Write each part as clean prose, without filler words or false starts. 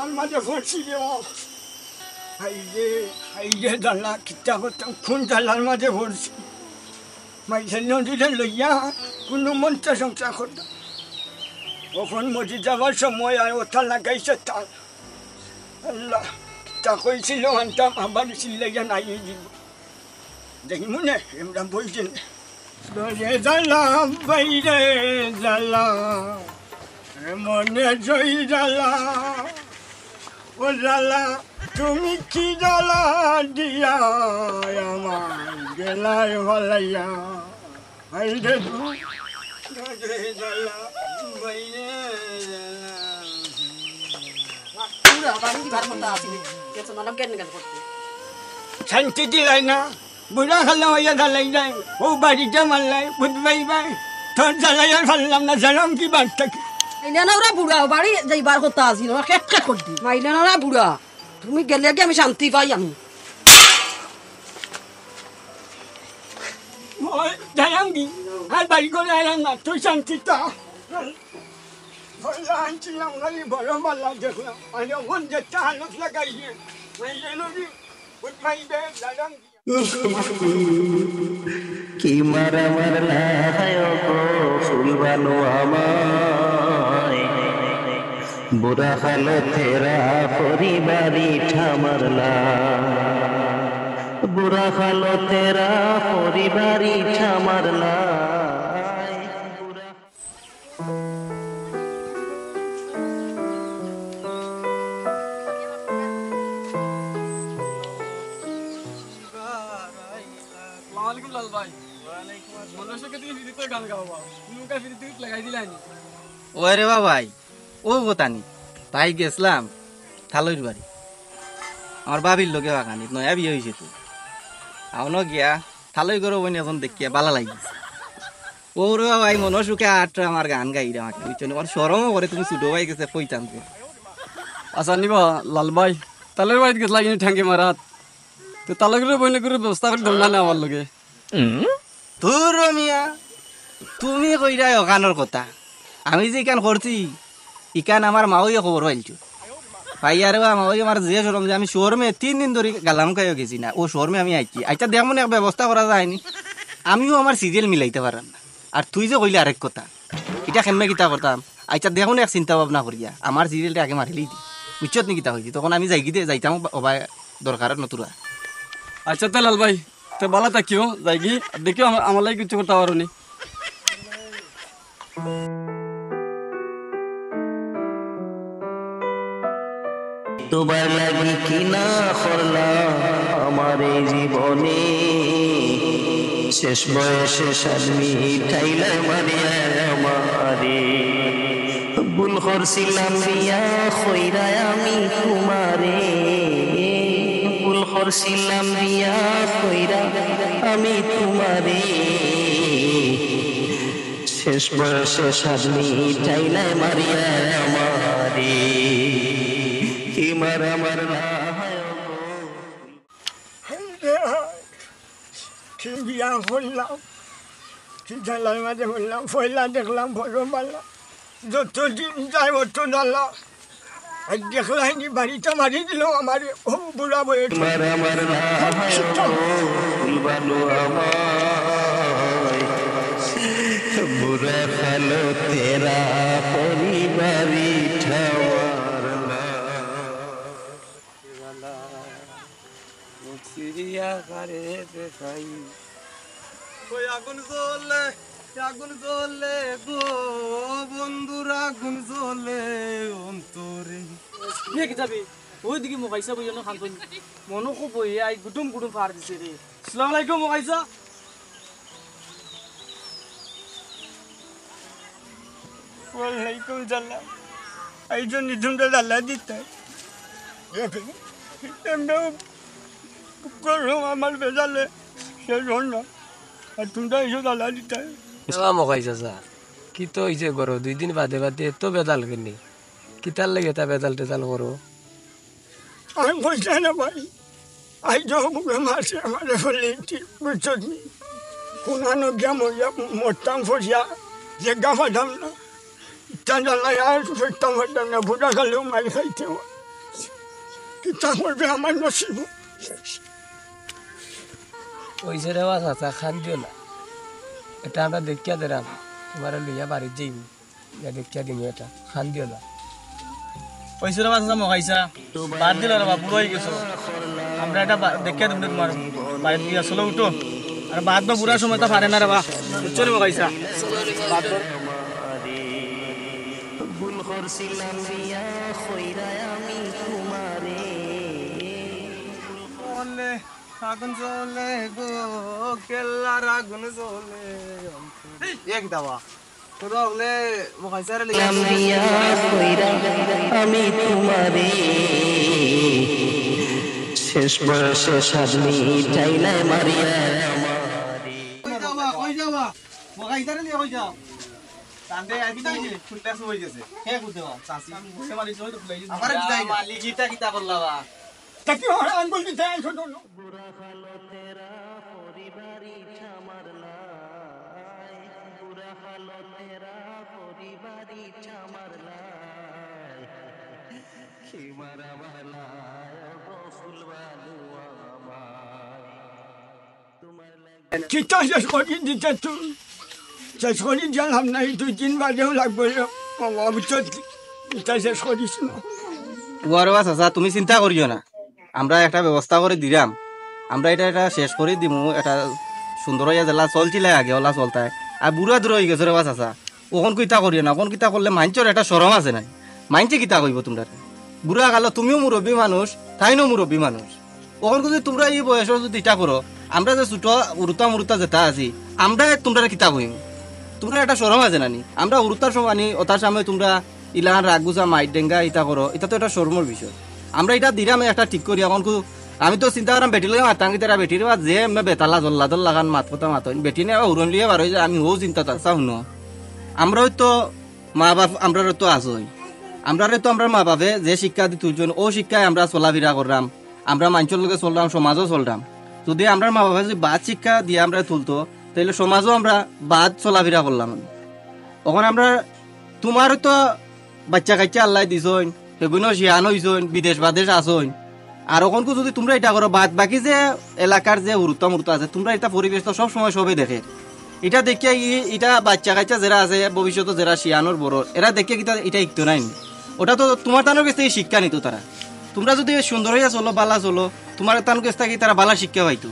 জানলার মাঝে পড়ছি রে হাইরে জানলা কিতা করতাম কোন জানলার মাঝে পড়ছি মাইসের নদীটা লইয়া কোনো মন্ত্র সংসার করতাম কখন মজি যাবার সময় আর ওঠা লাগাইছে তার আল্লাহ তা কইছিল আনতাম আবার সিল্লাইয়া নাই দিব দেখি মনে এমরা বইছেন জ্বালা বাইরে জ্বালা মনে জয় জ্বালা ও জ্বালা তুমি কি জ্বালা দিয়া আমার গেলায় ভালাইয়া হাইরে জ্বালা বাইরে শান্তি দিলাই না বুড়া খালাম হইয়া ঢালাই যায় ও বাড়িটা মারলাই বুঝবাই ভাই তোর জ্বালাই আর ফাললাম না জানাম কি বার থাকে ওরা বুড়া বাড়ি যাইবার কথা আছিল খেট খেট করতি মাইলেন ওরা বুড়া তুমি গেলে কি আমি শান্তি পাই আমি জানাম কি আর বাড়ি করে আইলাম না তুই শান্তিটা আনছিলাম খালি বড় মাল্লা দেখলাম আর যখন যেটা হালত লাগাইছে মাইলে নদী বুঝবাই জানাম কি মারা মারলা গো ফুলবানো আমায় বুড়া হালো তেরা পরিবারি ঠামারলা বুড়া হালো তেরা পরিবারি ঠামারলা ওরে ভাই ও গোতানি তাই গেছিলাম থালইর বাড়ি আমার বাবির লোকে বাগানিত নয়া বিয়ে হয়েছে তো আউনো গিয়া থালই করো বই এখন দেখিয়া বালা লাগিছে ওরে ভাই মনে সুখে আট আমার গান গাইরা আমাকে বুঝছো আমার সরমও করে তুমি ছুটো ভাই গেছে পইতানতে আচ্ছা নিবা লাল ভাই তালের বাড়িতে গেছিলা কিন্তু ঠ্যাঙ্গে মারাত তো তালে করে বইনে করে ব্যবস্থা করে ধরলা না আমার লোকে তোর রমিয়া তুমি কইরাই অকানোর কথা আমি যে ইকান করছি ইকান আমার মাওয়ে খবর পাইছো ভাই আরে মাওয়ে আমার যে সরম যে আমি শোরুমে 3 দিন ধরে গালাম খাইও গেছি না ও শোরুমে আমি আইছি আচ্ছা দেখো না ব্যবস্থা করা যায়নি আমিও আমার সিরিয়াল মিলাইতে পারাম না আর তুই যে কইলে আরেক কথা এটা কেমনে কিতা করতাম আচ্ছা দেখো না এক চিন্তা ভাবনা করিয়া আমার সিরিয়ালটা আগে মারিলেই দি বুঝছত নি কিতা হয়েছি তখন আমি যাইতাম অবাই দরকার নতুরা আচ্ছা তো লাল ভাই তো বালা থাকিও যাইগি দেখিও আমার লাগে কিছু করতে পারো নি তোমার লাগি কি না করলাম আমার এই জীবনে শেষ বয়সে স্বামী ঠাইলা মারিয়া আমারে ভুল করছিলাম বিয়া কইরা আমি তোমারে ভুল করছিলাম বিয়া কইরা আমি তোমারে শেষ বয়সে স্বামী ঠাইলা মারিয়া আমারে কি মারা মারলা কি বিয়া করলাম কি জানলার মাঝে বললাম পয়লা দেখলাম বড় মাল্লা যতদিন যাই অত জ্বালা আর দেখলাইনি বাড়িটা মারি দিল আমার ও বুড়া বয়ে মারা মারলা ফুলবানো আমায় বুড়া খালো তেরা পরিবারি ঠাওয়ারলা চিড়িয়াখানে দেখাই ওই আগুন জ্বলে গো বন্ধুরা আগুন জ্বলে অন্তরে নিয়ে কি যাবি ওই দিকে মোকাইসা বই জন্য খান মনো খুব বই আই গুটুম গুটুম ফার দিছে রে আসসালামু আলাইকুম মোকাইসা ওয়ালাইকুম সালাম এই জন্য তোমরা জ্বালা দিতে এমনিও করলাম আমার বেজালে সে জন্য আর তোমরা এইসব জ্বালা দিতে মকাইছা চা কি তো হয়েছে করো 2 দিন বাদে বাদে এত বেজাল কেনি কিতার লাগে তা বেজাল টেজাল করো আমি বুঝতে না ভাই আই মুখে মারছে আমার বলে বুঝছত নি কোনানো গিয়া মরিয়া মরতাম ফসিয়া যে গা ফাটাম না তা জ্বালাই আর ফেরতাম ফাটাম না ভোটা খালেও মারি খাইতে কিতা করবে আমার নসিব। ওই যে রেওয়া চাচা খান দিও না, এটা আমরা দেখিয়া দিলাম, তোমার লইয়া বাড়ির যাইব, দেখিয়া দিম, এটা খান দিও না। পয়সা রে বাচ্চা মগাইছা বাদ দিল রে বুড়ো হয়ে গেছো, আমরা এটা দেখিয়া দেবো তোমার বাড়ির দিয়ে আসলে উঠো, আর বাদ বা বুড়ার সময় তা পারে না রে বা বুঝছো রে মগাইছা বাদ ধর। ভুল করছিলাম বিয়া কইরায় আমি তোমারে চলে আগুন চলে গো কেল্লার আগুন চলে এক দাওয়া তোরা হলে মখাইসারে বিয়া কইরা আমি তোমারে শেষ বয়সে সাজনি চাইলে মারিয়া কই যাবা মখাইসারে লিয়ে কই যাও তান্ডে আইবি না যে ফুলটা হই গেছে হে কুদেবা চাচি সে মারি জয় তো ফুলাই আমারে যাই মালিক কিটা করলা বা তাকে আঙ্গুল দিতে আইছো না কিতা শেষ করে দিতে তুই শেষ করে গেলাম না 2-3 বাজেও লাগবে অবশ্যই কিতা শেষ করিস না। ওয়ারবা চাচা তুমি চিন্তা করিও না, আমরা একটা ব্যবস্থা করে দিলাম, আমরা এটা শেষ করে দিমু, এটা সুন্দর হইয়া জেলা চলছিল আগে ওলা চলতায়, আর বুড়া দূর হয়ে গেছে রে চাচা, ওখন কিতা করিও না, ওখন কিতা করলে মাঞ্চর একটা সরম আছে নাই, মাইনছে কিতা কইব তোমরা, বুড়া কালো তুমিও মুরব্বী মানুষ তাইনও মুরব্বী মানুষ, ওখন যদি তোমরা এই বয়সের যদি ইটা করো, আমরা যে ছোট উড়ুতা যেটা আছি আমরা তোমরা কিতা কইম, তোমরা একটা সরম আছে নানি, আমরা উড়ুতার সময় ওটার সামনে তোমরা ইলান রাগ গুজা মাইট ডেঙ্গা ইটা করো, এটা তো একটা শর্মর বিষয়, আমরা এটা দিলাম একটা ঠিক করি, এখন আমি তো চিন্তা করাম বেটি লগে মাতাঙ্গি তারা বেটির যে বেতালা জল্লা দল লাগান মাত কথা মাত বেটি নিয়ে উড়ন লিয়ে বার হয়ে আমি ও চিন্তা চাচ্ছা শুনো, আমরা তো মা বাপ আমরা তো আসই, আমরা তো আমরা মা বাপে যে শিক্ষা দি তুলছেন ও শিক্ষায় আমরা চলাফেরা করলাম, আমরা মানুষের লগে চললাম, সমাজও চললাম, যদি আমরা মা বাপে যদি বাদ শিক্ষা দিয়ে আমরা তুলতো তাহলে সমাজও আমরা বাদ চলাফেরা করলাম। তখন আমরা তোমার তো বাচ্চা কাচ্চা আল্লাহ দিছইন, সেগুলো শিয়ান হইছইন, বিদেশ বাদেশ আসইন, আর ওখানকে যদি তোমরা এটা করো, বাদ বাকি যে এলাকার যে হুরুত্তা মুরুত্তা আছে তোমরা এটা পরিবেশ তো সবসময় সবে দেখে, এটা দেখিয়া এটা বাচ্চা কাচ্চা যারা আছে ভবিষ্যতে যারা শিয়ানোর বড় এরা দেখিয়া কিতা এটা ইকতো নাই, ওটা তো তোমার তানোর কাছ থেকে শিক্ষা নিত তারা, তোমরা যদি সুন্দর হইয়া চলো বালা চলো তোমার তানোর কাছ থেকে তারা বালা শিক্ষা পাইতো,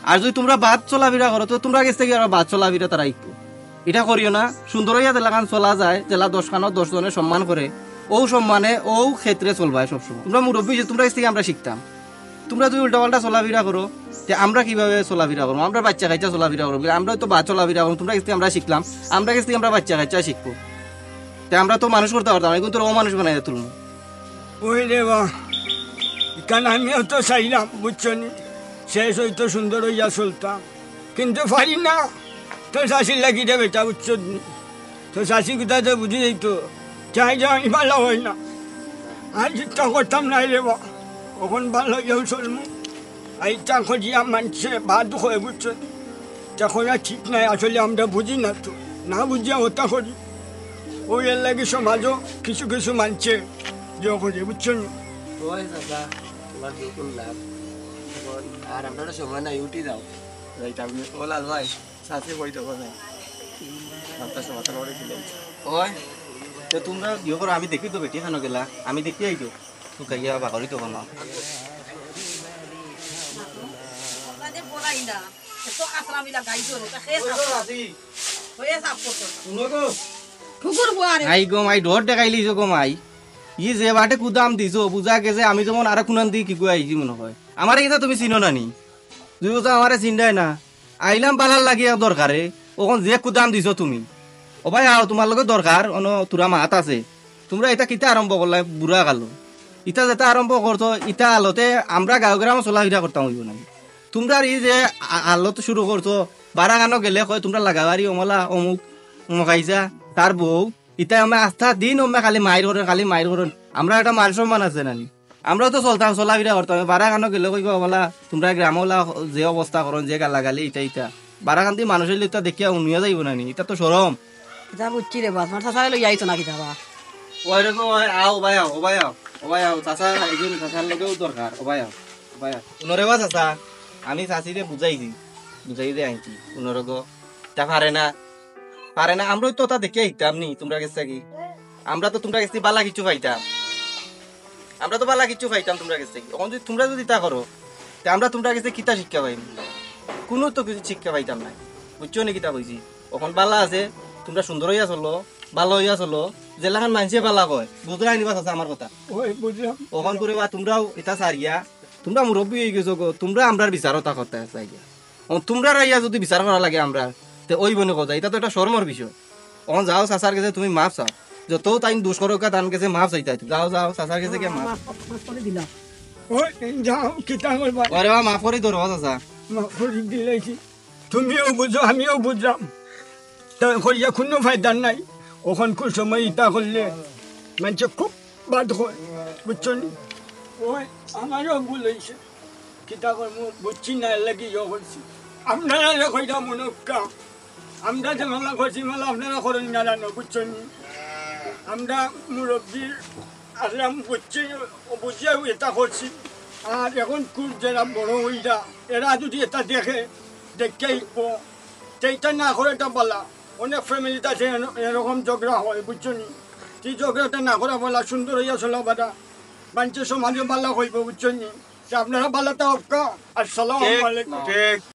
আর যদি তোমরা বাদ চলাফেরা করো তো তোমরা কাছ থেকে আর বাদ চলাফেরা তারা ইকতো, এটা করিও না, সুন্দর হইয়া জেলাখান চলা যায়, জেলা 10 খানত 10 জনে সম্মান করে, ও সম্মানে ও ক্ষেত্রে চলবায় সবসময়, তোমরা মুরব্বী তোমরা কাছ থেকে আমরা শিখতাম, তোমরা যদি উল্টা পাল্টা চলাফেরা করো যে আমরা কিভাবে চলাফেরা করবো, আমরা বাচ্চা কাচ্চা চলাফেরা করবো, আমরা তো বা চলাফেরা করবো, তোমরা কাছ থেকে আমরা শিখলাম, আমরা কাছ থেকে আমরা বাচ্চা কাচ্চা শিখবো, আমরা তো মানুষ করতে পারতাম, কিন্তু ও মানুষ বানাই তুলবো। ওই রে বা কারণ আমিও তো চাইলাম বুঝছো নি শেষ হইতো সুন্দর হইয়া চলতাম, কিন্তু পারি না, তো শাশির লাগি রে বেটা বুঝছো নি, তো শাশি কোথা তো বুঝি যাইতো চাই যাও ভালো হয় না, আর চিন্তা করতাম নাই রে বা কখন ভালো হইয়াও চলবো, এইটা খুঁজিয়া মানছে ভাত হয়ে বুঝছো তখন আর ঠিক নাই, আসলে আমরা বুঝি না, তো না বুঝিয়া ওটা করি, ওই এর লাগে সমাজও কিছু কিছু মানছে যে করি বুঝছো নি। ওই দাদা তোমার দুকুল লাভ, আর আমরা সময় নাই উঠি যাও ও লাল ভাই সাথে বই দেবো না আপনার সমাধান করে দিলেন। ওই তো তোমরা ইয়ে করো, আমি দেখি তো বেটি খানো গেলা, আমি দেখি আইতো তো কাইয়া বাকরি তো কোনো আই গো মাই ডর দেখাইলি গো মাই, ই যে বাটে কুদাম দিছো বুঝা গেছে, আমি যেমন আর কুনান দি কি আইছি মনে হয়, আমার এটা তুমি চিনো না নি, তুই বুঝা আমারে চিন্তাই না, আইলাম বালার লাগিয়া দরকারে, ওখান যে কুদাম দিছো তুমি, ও ভাই আও তোমার লগে দরকার অন তোরা মাত আছে, তোমরা এটা কিতা আরম্ভ করলা বুড়া কালো, ইটা যেটা আরম্ভ করতো ইটা আলোতে আমরা গাঁও গ্রামে চলাফেরা করতাম হইব না, তোমরা এই যে আলোতে শুরু করছো বারা গানো গেলে কয় তোমরা লাগাবারি অমলা অমুক মকাইছা তার বউ, ইটা আমি আস্থা দিন ওমে খালি মায়ের করেন খালি মায়ের করেন, আমরা একটা মান সম্মান আছে নানি, আমরাও তো চলতাম চলাফেরা করতাম, বারা গানো গেলে কইব অমলা তোমরা গ্রামওয়ালা যে অবস্থা করেন যে গালাগালি ইটা ইটা বারা গান দিয়ে মানুষের লিখতে দেখিয়া উনিয়া যাইব নানি, এটা তো সরম। কিতা বুঝছি রে বাস মাথা সারে লই আইতো না কিতা বা ওই রকম আও ভাই আও, ও ভাই আও, ওবাই আও চাচা একজন চাচার লগেও দরকার ওবাই আও উনরে বা চাচা আমি চাচিরে বুঝাই দে আইছি উনরে গো তা পারে না আমরাও তো তা দেখে আইতাম নি তোমরা কাছে কি আমরা তো তোমরা কাছে বালা কিছু পাইতাম তোমরা কাছে এখন যদি তোমরা যদি তা করো তা আমরা তোমরা কাছে কিতা শিক্ষা পাইম কোনো তো কিছু শিক্ষা পাইতাম না বুঝছো নি কিতা কইছি এখন বালা আছে তোমরা সুন্দর হইয়া চলো ভালো হইয়া চলো জেলাখান মানুষে বালা কয় বুঝরা আনিবা চাচা আমার কথা ওই বুঝলাম ওখান করে বা তোমরাও এটা সারিয়া তোমরা মুরব্বী হয়ে গেছো গো তোমরা আমরার বিচারতা করতে চাই তোমরা রাইয়া যদি বিচার করা লাগে আমরা তো ওই বনে কথা এটা তো একটা শর্মর বিষয় ওখান যাও চাচার কাছে তুমি মাপ চাও যত তাই দোষ করো তার কাছে মাপ চাইতে যাও চাচার কাছে কে মাপ দিলাম ওই যাও কিতা করবা ওরে বা মাফ করে ধরো চাচা করে দিলেছি তুমিও বুঝো আমিও বুঝলাম তা করিয়া কোনো ফায়দা নাই ওখান কোন সময় ইটা করলে মানুষে খুব বাদ হয় বুঝছো নি ওই আমারও ভুল হয়েছে কিতা করবো বুঝছি না লাগি ইয়ে করছি আপনারা কইটা মনে কাম আমরা যে মামলা করছি মালা আপনারা করেন না জানো বুঝছো নি আমরা মুরব্বীর আসলাম বুঝিয়া এটা করছি আর এখন খুব যারা বড় হইরা এরা যদি এটা দেখে সেইটা না করে এটা বলা অনেক ফ্যামিলিতে আছে এরকম ঝগড়া হয় বুঝছো নি সেই ঝগড়াটা না করা বলা সুন্দর হইয়া চলা বাদা মানুষের সমাজে বালা হইব বুঝছো নি আপনারা বালাটা অপকা আসসালামু আলাইকুম